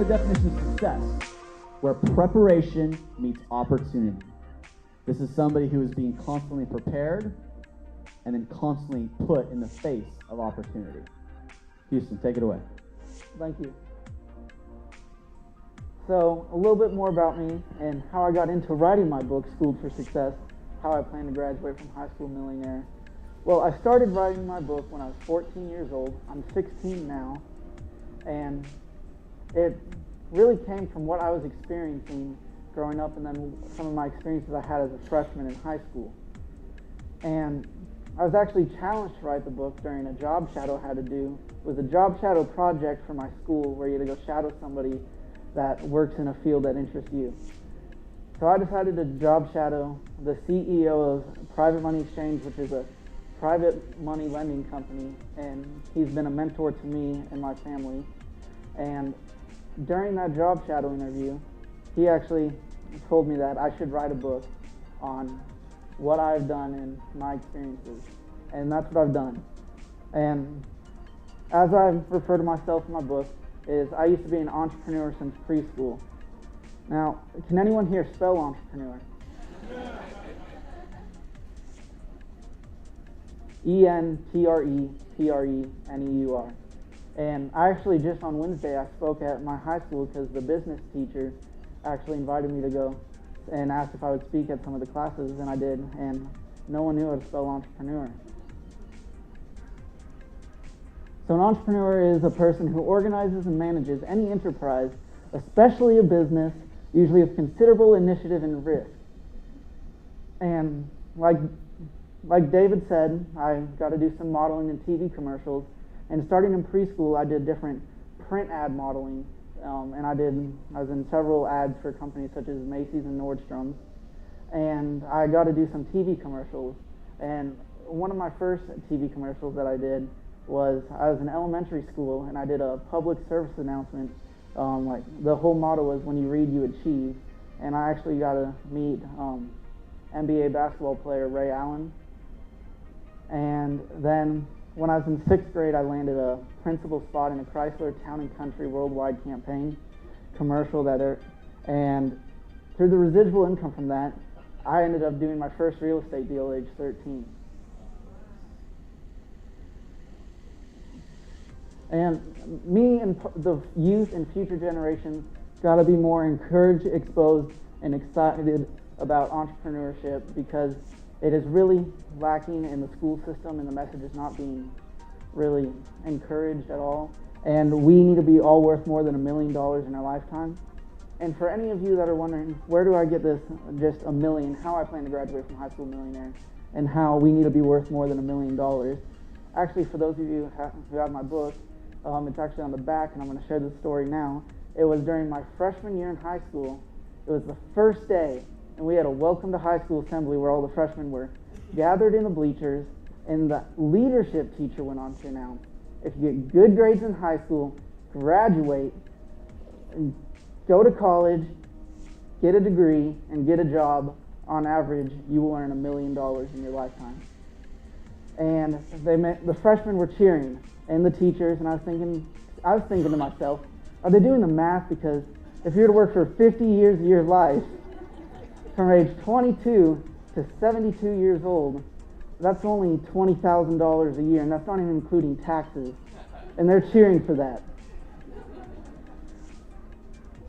the definition of success, where preparation meets opportunity. This is somebody who is being constantly prepared and then constantly put in the face of opportunity. Houston, take it away. Thank you. So, a little bit more about me and how I got into writing my book, Schooled for Success, how I plan to graduate from high school millionaire. Well, I started writing my book when I was 14 years old. I'm 16 now, and it really came from what I was experiencing growing up and then some of my experiences I had as a freshman in high school. And I was actually challenged to write the book during a job shadow I had to do. It was a job shadow project for my school where you had to go shadow somebody that works in a field that interests you. So I decided to job shadow the CEO of Private Money Exchange, which is a private money lending company, and he's been a mentor to me and my family. And during that job shadow interview, he actually told me that I should write a book on what I've done and my experiences. And that's what I've done. And as I refer to myself in my book, is I used to be an entrepreneur since preschool. Now, can anyone here spell entrepreneur? E-N-T-R-E-P-R-E-N-E-U-R. And I actually just on Wednesday I spoke at my high school because the business teacher actually invited me to go and asked if I would speak at some of the classes, and I did, and no one knew how to spell entrepreneur. So an entrepreneur is a person who organizes and manages any enterprise, especially a business, usually of considerable initiative and risk. And like David said, I got to do some modeling in TV commercials. And starting in preschool, I did different print ad modeling. And I was in several ads for companies such as Macy's and Nordstrom's. And I got to do some TV commercials. And one of my first TV commercials that I did was I was in elementary school, and I did a public service announcement. Like the whole motto was, when you read, you achieve. And I actually got to meet NBA basketball player Ray Allen. And then when I was in 6th grade, I landed a principal spot in a Chrysler Town & Country worldwide campaign commercial and through the residual income from that, I ended up doing my first real estate deal at age 13. And me and the youth and future generations got to be more encouraged, exposed, and excited about entrepreneurship, because it is really lacking in the school system and the message is not being really encouraged at all. And we need to be all worth more than $1 million in our lifetime. And for any of you that are wondering, where do I get this just $1 million, how I plan to graduate from high school millionaire, and how we need to be worth more than $1 million. Actually, for those of you who have my book, it's actually on the back, and I'm going to share this story now. It was during my freshman year in high school. It was the first day, and we had a welcome to high school assembly where all the freshmen were gathered in the bleachers, and the leadership teacher went on to announce, if you get good grades in high school, graduate, and go to college, get a degree, and get a job, on average, you will earn $1 million in your lifetime. And the freshmen were cheering, and the teachers, and I was thinking to myself, are they doing the math? Because if you were to work for 50 years of your life, from age 22 to 72 years old, that's only $20,000 a year, and that's not even including taxes. And they're cheering for that.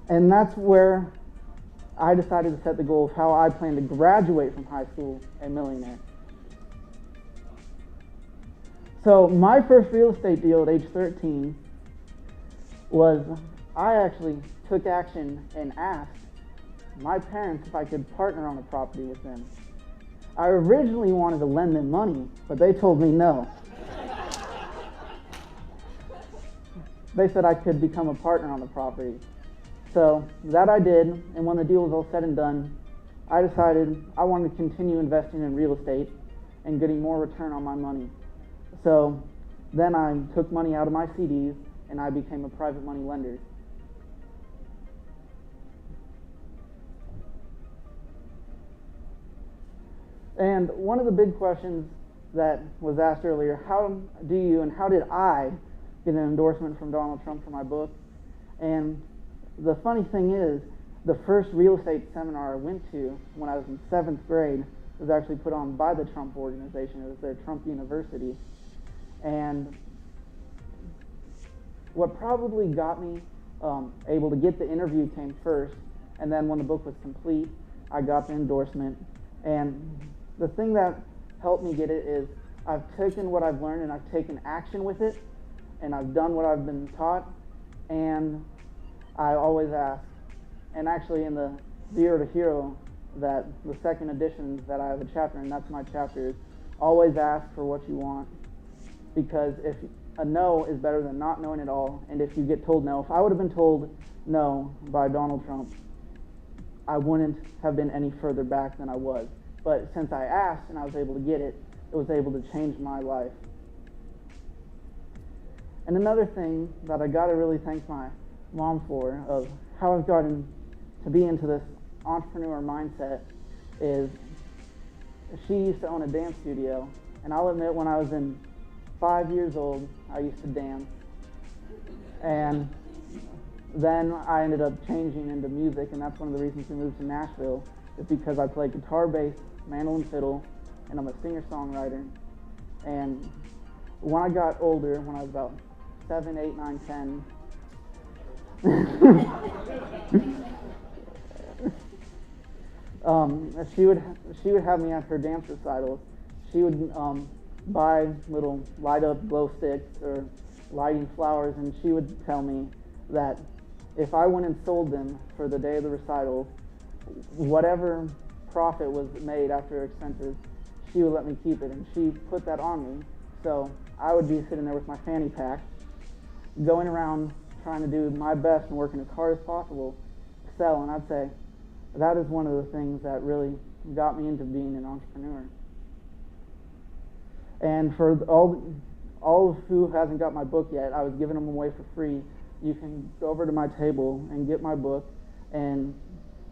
And that's where I decided to set the goal of how I plan to graduate from high school a millionaire. So my first real estate deal at age 13 was I actually took action and asked my parents if I could partner on a property with them. I originally wanted to lend them money, but they told me no. They said I could become a partner on the property. So that I did, and when the deal was all said and done, I decided I wanted to continue investing in real estate and getting more return on my money. So then I took money out of my CDs and I became a private money lender. And one of the big questions that was asked earlier, how did I get an endorsement from Donald Trump for my book? And the funny thing is, the first real estate seminar I went to when I was in 7th grade was actually put on by the Trump organization. It was their Trump University. And what probably got me able to get the interview came first, and then when the book was complete, I got the endorsement. And the thing that helped me get it is I've taken what I've learned and I've taken action with it, and I've done what I've been taught, and I always ask. And actually in the Zero to Hero, that the second edition that I have a chapter, and that's my chapter, is always ask for what you want. Because if a no is better than not knowing at all, and if you get told no, if I would have been told no by Donald Trump, I wouldn't have been any further back than I was. But since I asked and I was able to get it, it was able to change my life. And another thing that I gotta really thank my mom for, of how I've gotten to be into this entrepreneur mindset, is she used to own a dance studio, and I'll admit when I was in 5 years old, I used to dance, and then I ended up changing into music, and that's one of the reasons we moved to Nashville, is because I play guitar, bass, mandolin, fiddle, and I'm a singer-songwriter. And when I got older, when I was about 7, 8, 9, 10, she would have me at her dance recitals. She would buy little light-up glow sticks or lighting flowers, and she would tell me that if I went and sold them for the day of the recital, whatever profit was made after expenses, she would let me keep it, and she put that on me. So I would be sitting there with my fanny pack, going around trying to do my best and working as hard as possible to sell, and I'd say that is one of the things that really got me into being an entrepreneur. And for all of who hasn't got my book yet, I was giving them away for free. You can go over to my table and get my book, and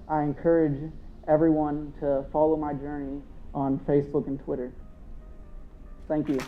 I encourage everyone to follow my journey on Facebook and Twitter. Thank you.